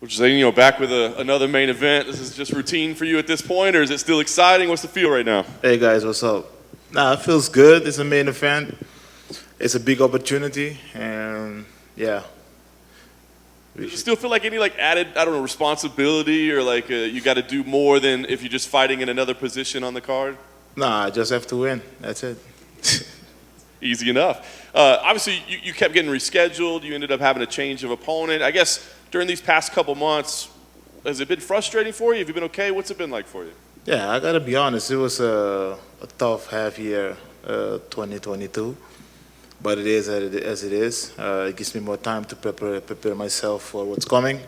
Which is, back with another main event. This is just routine for you at this point, or is it still exciting? What's the feel right now? Hey guys, what's up? Nah, it feels good. It's a main event. It's a big opportunity, and yeah. Does it still feel like any added, responsibility, or you got to do more than if you're just fighting in another position on the card? Nah, I just have to win. That's it. Easy enough. Obviously, you kept getting rescheduled. You ended up having a change of opponent. I guess during these past couple months, has it been frustrating for you? Have you been okay? What's it been like for you? Yeah, I gotta be honest. It was a tough half year, 2022, but it is as it is. It gives me more time to prepare myself for what's coming.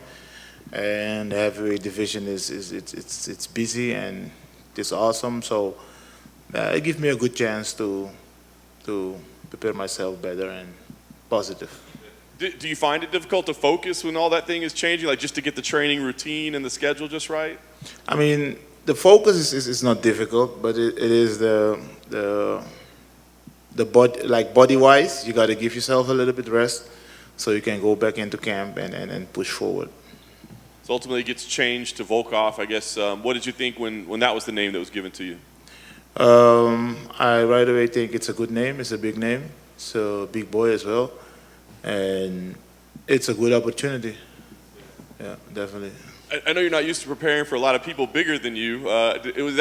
And the heavyweight division it's busy and it's awesome. So it gives me a good chance to prepare myself better and positive. Do you find it difficult to focus when all that thing is changing, just to get the training routine and the schedule just right? I mean, the focus is not difficult, but it is the body, body-wise, you got to give yourself a little bit rest so you can go back into camp and push forward. So ultimately it gets changed to Volkov, I guess. What did you think when that was the name that was given to you? I right away think it's a good name. It's a big name. It's a big boy as well. And it's a good opportunity. Yeah, definitely. I know you're not used to preparing for a lot of people bigger than you. Is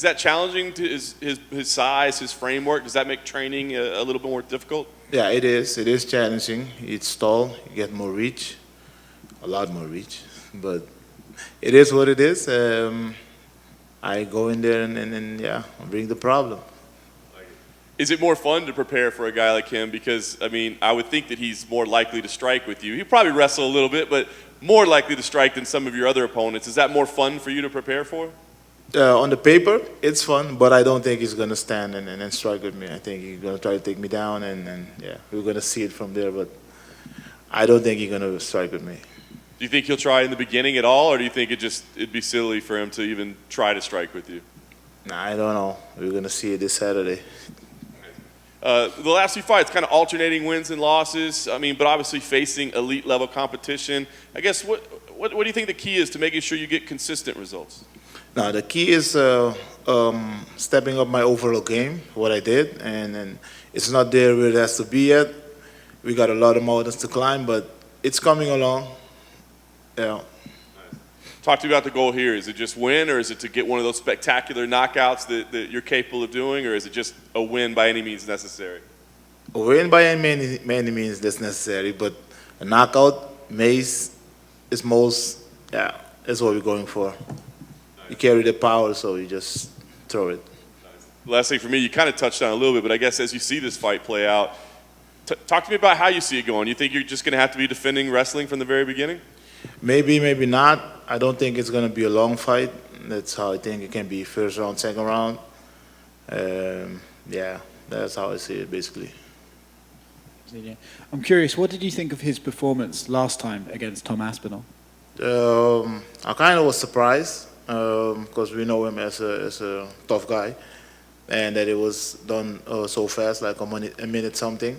that challenging to his size, his framework? Does that make training a little bit more difficult? Yeah, it is. It is challenging. It's tall. You get more reach, a lot more reach. But it is what it is. I go in there and bring the problem. Is it more fun to prepare for a guy like him? Because, I would think that he's more likely to strike with you. He'll probably wrestle a little bit, but more likely to strike than some of your other opponents. Is that more fun for you to prepare for? On the paper, it's fun, but I don't think he's going to stand and strike with me. I think he's going to try to take me down, and we're going to see it from there. But I don't think he's going to strike with me. Do you think he'll try in the beginning at all, or do you think it'd be silly for him to even try to strike with you? Nah, I don't know. We're going to see it this Saturday. The last few fights, kind of alternating wins and losses. But obviously facing elite level competition. I guess what do you think the key is to making sure you get consistent results? Now the key is stepping up my overall game, what I did, and it's not there where it has to be yet. We got a lot of mountains to climb, but it's coming along. Yeah. Talk to me about the goal here. Is it just win, or is it to get one of those spectacular knockouts that you're capable of doing, or is it just a win by any means necessary? A win by any means that's necessary, but a knockout, mace, is that's what we're going for. Nice. You carry the power, so you just throw it. Nice. Last thing for me, you kind of touched on it a little bit, but I guess as you see this fight play out, talk to me about how you see it going. You think you're just going to have to be defending wrestling from the very beginning? Maybe, maybe not. I don't think it's going to be a long fight. That's how I think it can be first round, second round. That's how I see it, basically. I'm curious, what did you think of his performance last time against Tom Aspinall? I kind of was surprised because we know him as a tough guy, and that it was done so fast, like a minute something.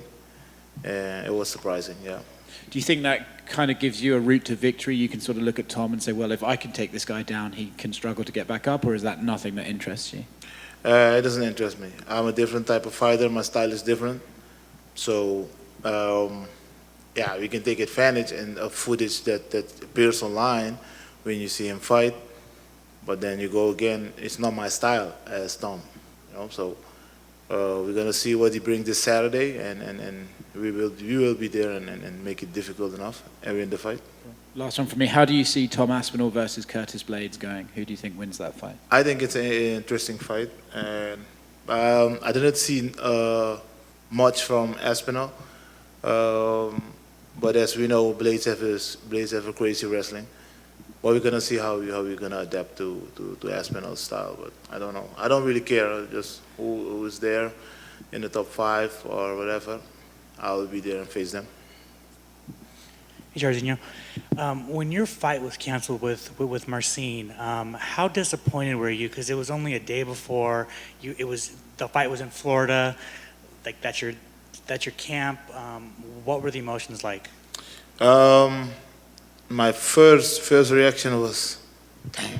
It was surprising, yeah. Do you think that kind of gives you a route to victory? You can sort of look at Tom and say, well, if I can take this guy down, he can struggle to get back up, or is that nothing that interests you? It doesn't interest me. I'm a different type of fighter. My style is different. So, we can take advantage of footage that appears online when you see him fight. But then you go again, it's not my style as Tom. So we're going to see what he brings this Saturday, and we will be there and make it difficult enough and win the fight. Last one for me. How do you see Tom Aspinall versus Curtis Blades going? Who do you think wins that fight? I think it's an interesting fight. And I didn't see much from Aspinall. But as we know, Blades have a crazy wrestling. But we're gonna see how we're gonna adapt to Aspinall's style. But I don't know. I don't really care. Just who is there in the top 5 or whatever. I'll be there and face them. Hey, Jairzinho. When your fight was canceled with Marcin, how disappointed were you? Because it was only a day before. The fight was in Florida. Like that's your camp. What were the emotions like? my first reaction was, damn.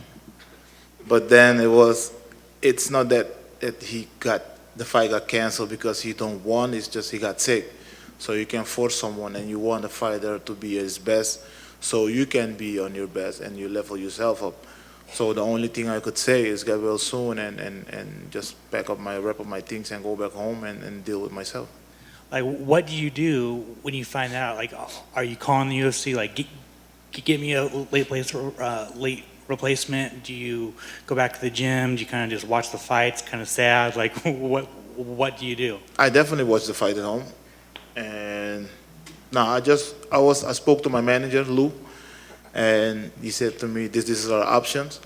But then it's not that the fight got canceled because he don't want, it's just he got sick. So you can force someone and you want the fighter to be his best, so you can be on your best and you level yourself up. So the only thing I could say is get well soon and just wrap up my things and go back home and deal with myself. Like, what do you do when you find out? Like, are you calling the UFC, like, get me a late replacement? Do you go back to the gym? Do you kind of just watch the fights, kind of sad? Like, what do you do? I definitely watched the fight at home, and no, I spoke to my manager Lou, and he said to me, "This is our options,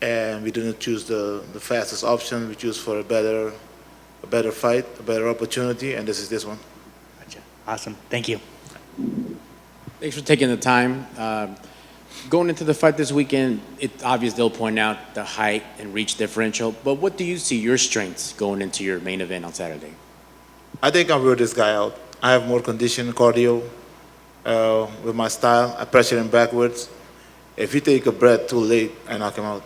and we didn't choose the fastest option. We choose for a better fight, a better opportunity, and this is this one." Gotcha. Awesome. Thank you. Thanks for taking the time. Going into the fight this weekend, it's obvious they'll point out the height and reach differential, but what do you see your strengths going into your main event on Saturday? I think I'll wear this guy out. I have more condition, cardio, with my style. I pressure him backwards. If he take a breath too late, I knock him out.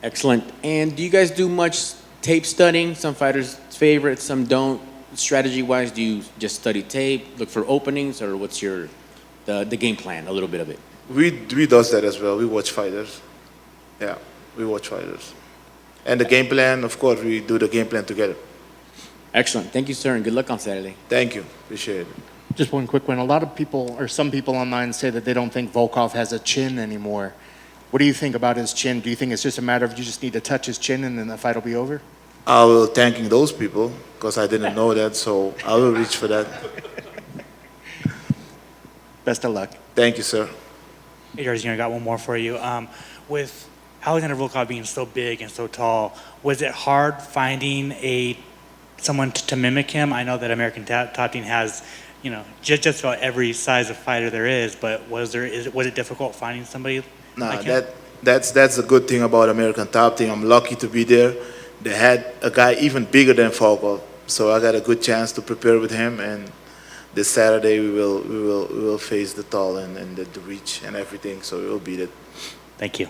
Excellent. And do you guys do much tape studying? Some fighters favor it, some don't. Strategy-wise, do you just study tape, look for openings, or what's the game plan, a little bit of it? We does that as well. We watch fighters. Yeah, we watch fighters. And the game plan, of course, we do the game plan together. Excellent. Thank you, sir, and good luck on Saturday. Thank you. Appreciate it. Just one quick one. A lot of people, or some people online, say that they don't think Volkov has a chin anymore. What do you think about his chin? Do you think it's just a matter of you just need to touch his chin and then the fight will be over? I will thanking those people because I didn't know that, so I will reach for that. Best of luck. Thank you, sir. Hey, Jairzinho, I got one more for you. With Alexander Volkov being so big and so tall, was it hard finding someone to mimic him? I know that American Top Team has, just about every size of fighter there is, but was it difficult finding somebody like him? That's the good thing about American Top Team. I'm lucky to be there. They had a guy even bigger than Volkov, so I got a good chance to prepare with him. And this Saturday we will face the tall and the reach and everything, so we will beat it. Thank you.